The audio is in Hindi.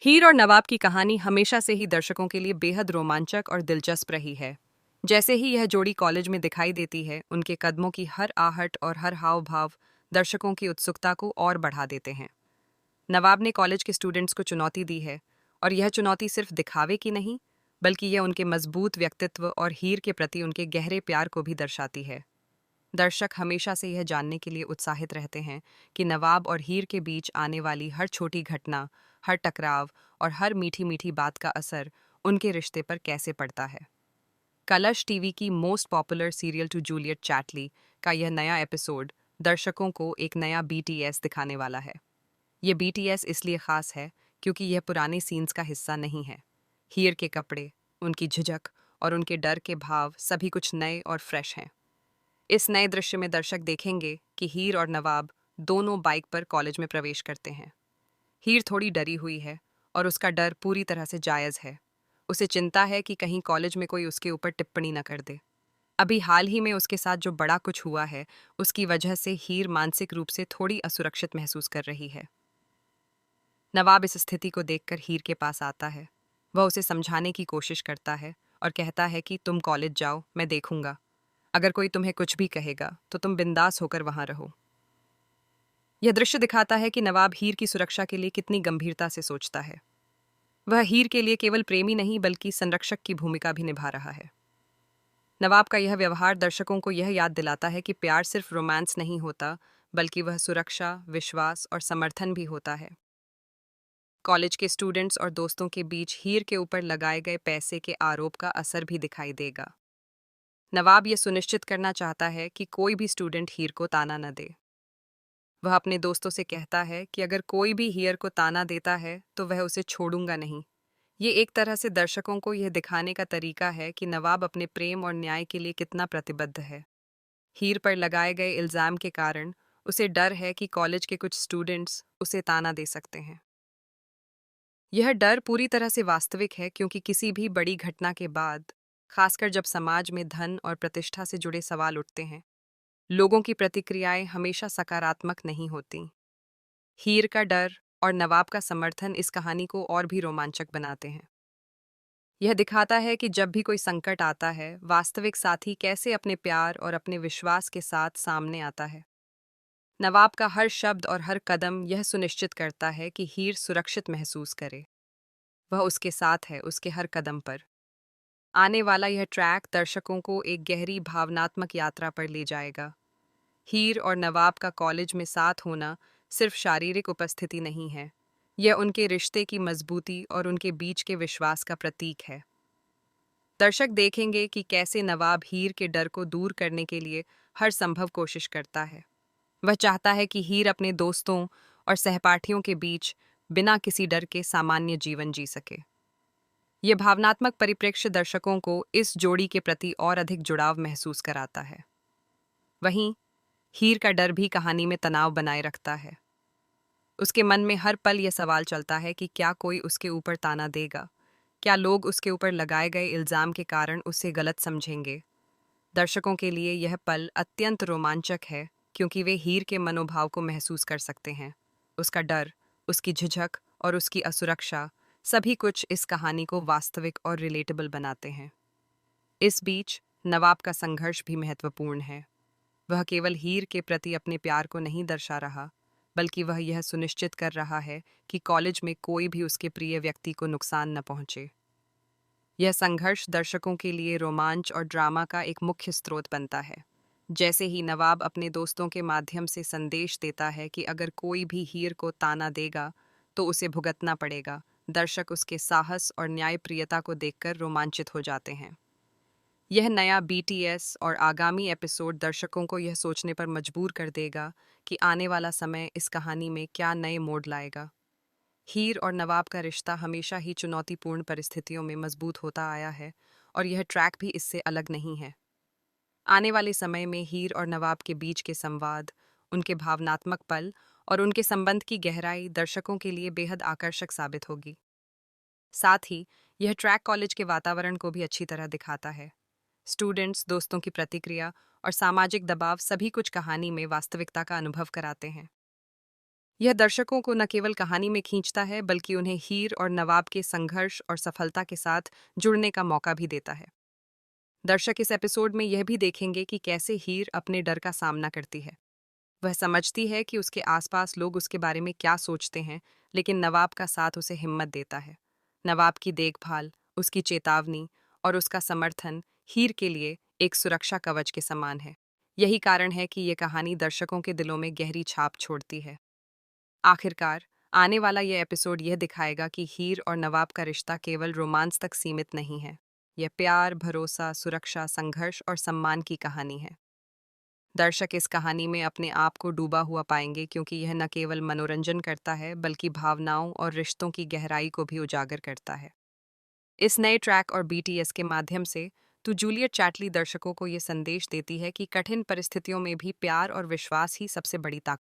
हीर और नवाब की कहानी हमेशा से ही दर्शकों के लिए बेहद रोमांचक और दिलचस्प रही है। जैसे ही यह जोड़ी कॉलेज में दिखाई देती है, उनके कदमों की हर आहट और हर हाव भाव दर्शकों की उत्सुकता को और बढ़ा देते हैं। नवाब ने कॉलेज के स्टूडेंट्स को चुनौती दी है, और यह चुनौती सिर्फ दिखावे की नहीं, बल्कि यह उनके मजबूत व्यक्तित्व और हीर के प्रति उनके गहरे प्यार को भी दर्शाती है। दर्शक हमेशा से यह जानने के लिए उत्साहित रहते हैं कि नवाब और हीर के बीच आने वाली हर छोटी घटना, हर टकराव और हर मीठी मीठी बात का असर उनके रिश्ते पर कैसे पड़ता है। कलश टीवी की मोस्ट पॉपुलर सीरियल टू जूलियट चैटली का यह नया एपिसोड दर्शकों को एक नया बीटीएस दिखाने वाला है। ये बीटीएस इसलिए खास है क्योंकि यह पुराने सीन्स का हिस्सा नहीं है। हीर के कपड़े, उनकी झिझक और उनके डर के भाव सभी कुछ नए और फ्रेश हैं। इस नए दृश्य में दर्शक देखेंगे कि हीर और नवाब दोनों बाइक पर कॉलेज में प्रवेश करते हैं। हीर थोड़ी डरी हुई है, और उसका डर पूरी तरह से जायज़ है। उसे चिंता है कि कहीं कॉलेज में कोई उसके ऊपर टिप्पणी न कर दे। अभी हाल ही में उसके साथ जो बड़ा कुछ हुआ है, उसकी वजह से हीर मानसिक रूप से थोड़ी असुरक्षित महसूस कर रही है। नवाब इस स्थिति को देखकर हीर के पास आता है। वह उसे समझाने की कोशिश करता है और कहता है कि तुम कॉलेज जाओ, मैं देखूंगा। अगर कोई तुम्हें कुछ भी कहेगा तो तुम बिंदास होकर वहां रहो। यह दृश्य दिखाता है कि नवाब हीर की सुरक्षा के लिए कितनी गंभीरता से सोचता है। वह हीर के लिए केवल प्रेमी नहीं बल्कि संरक्षक की भूमिका भी निभा रहा है। नवाब का यह व्यवहार दर्शकों को यह याद दिलाता है कि प्यार सिर्फ रोमांस नहीं होता, बल्कि वह सुरक्षा, विश्वास और समर्थन भी होता है। कॉलेज के स्टूडेंट्स और दोस्तों के बीच हीर के ऊपर लगाए गए पैसे के आरोप का असर भी दिखाई देगा। नवाब यह सुनिश्चित करना चाहता है कि कोई भी स्टूडेंट हीर को ताना न दे। वह अपने दोस्तों से कहता है कि अगर कोई भी हीर को ताना देता है तो वह उसे छोड़ूंगा नहीं। ये एक तरह से दर्शकों को यह दिखाने का तरीका है कि नवाब अपने प्रेम और न्याय के लिए कितना प्रतिबद्ध है। हीर पर लगाए गए इल्जाम के कारण उसे डर है कि कॉलेज के कुछ स्टूडेंट्स उसे ताना दे सकते हैं। यह डर पूरी तरह से वास्तविक है, क्योंकि किसी भी बड़ी घटना के बाद, खासकर जब समाज में धन और प्रतिष्ठा से जुड़े सवाल उठते हैं, लोगों की प्रतिक्रियाएं हमेशा सकारात्मक नहीं होती। हीर का डर और नवाब का समर्थन इस कहानी को और भी रोमांचक बनाते हैं। यह दिखाता है कि जब भी कोई संकट आता है, वास्तविक साथी कैसे अपने प्यार और अपने विश्वास के साथ सामने आता है। नवाब का हर शब्द और हर कदम यह सुनिश्चित करता है कि हीर सुरक्षित महसूस करे। वह उसके साथ है, उसके हर कदम पर। आने वाला यह ट्रैक दर्शकों को एक गहरी भावनात्मक यात्रा पर ले जाएगा। हीर और नवाब का कॉलेज में साथ होना सिर्फ शारीरिक उपस्थिति नहीं है, यह उनके रिश्ते की मजबूती और उनके बीच के विश्वास का प्रतीक है। दर्शक देखेंगे कि कैसे नवाब हीर के डर को दूर करने के लिए हर संभव कोशिश करता है। वह चाहता है कि हीर अपने दोस्तों और सहपाठियों के बीच बिना किसी डर के सामान्य जीवन जी सके। यह भावनात्मक परिप्रेक्ष्य दर्शकों को इस जोड़ी के प्रति और अधिक जुड़ाव महसूस कराता है। वहीं हीर का डर भी कहानी में तनाव बनाए रखता है। उसके मन में हर पल यह सवाल चलता है कि क्या कोई उसके ऊपर ताना देगा, क्या लोग उसके ऊपर लगाए गए इल्जाम के कारण उसे गलत समझेंगे। दर्शकों के लिए यह पल अत्यंत रोमांचक है, क्योंकि वे हीर के मनोभाव को महसूस कर सकते हैं। उसका डर, उसकी झिझक और उसकी असुरक्षा, सभी कुछ इस कहानी को वास्तविक और रिलेटेबल बनाते हैं। इस बीच नवाब का संघर्ष भी महत्वपूर्ण है। वह केवल हीर के प्रति अपने प्यार को नहीं दर्शा रहा, बल्कि वह यह सुनिश्चित कर रहा है कि कॉलेज में कोई भी उसके प्रिय व्यक्ति को नुकसान न पहुंचे। यह संघर्ष दर्शकों के लिए रोमांच और ड्रामा का एक मुख्य स्रोत बनता है। जैसे ही नवाब अपने दोस्तों के माध्यम से संदेश देता है कि अगर कोई भी हीर को ताना देगा तो उसे भुगतना पड़ेगा, दर्शक उसके साहस और न्यायप्रियता को देखकर रोमांचित हो जाते हैं। यह नया बीटीएस और आगामी एपिसोड दर्शकों को यह सोचने पर मजबूर कर देगा कि आने वाला समय इस कहानी में क्या नए मोड़ लाएगा। हीर और नवाब का रिश्ता हमेशा ही चुनौतीपूर्ण परिस्थितियों में मजबूत होता आया है, और यह ट्रैक भी इससे अलग नहीं है। आने वाले समय में हीर और नवाब के बीच के संवाद, उनके भावनात्मक पल और उनके संबंध की गहराई दर्शकों के लिए बेहद आकर्षक साबित होगी। साथ ही यह ट्रैक कॉलेज के वातावरण को भी अच्छी तरह दिखाता है। स्टूडेंट्स, दोस्तों की प्रतिक्रिया और सामाजिक दबाव सभी कुछ कहानी में वास्तविकता का अनुभव कराते हैं। यह दर्शकों को न केवल कहानी में खींचता है बल्कि उन्हें हीर और नवाब के संघर्ष और सफलता के साथ जुड़ने का मौका भी देता है। दर्शक इस एपिसोड में यह भी देखेंगे कि कैसे हीर अपने डर का सामना करती है। वह समझती है कि उसके आसपास लोग उसके बारे में क्या सोचते हैं, लेकिन नवाब का साथ उसे हिम्मत देता है। नवाब की देखभाल, उसकी चेतावनी और उसका समर्थन हीर के लिए एक सुरक्षा कवच के समान है। यही कारण है कि ये कहानी दर्शकों के दिलों में गहरी छाप छोड़ती है। आखिरकार, आने वाला यह एपिसोड यह दिखाएगा कि हीर और नवाब का रिश्ता केवल रोमांस तक सीमित नहीं है। यह प्यार, भरोसा, सुरक्षा, संघर्ष और सम्मान की कहानी है। दर्शक इस कहानी में अपने आप को डूबा हुआ पाएंगे क्योंकि यह न केवल मनोरंजन करता है बल्कि भावनाओं और रिश्तों की गहराई को भी उजागर करता है। इस नए ट्रैक और बीटीएस के माध्यम से तो जूलियट चैटली दर्शकों को ये संदेश देती है कि कठिन परिस्थितियों में भी प्यार और विश्वास ही सबसे बड़ी ताकत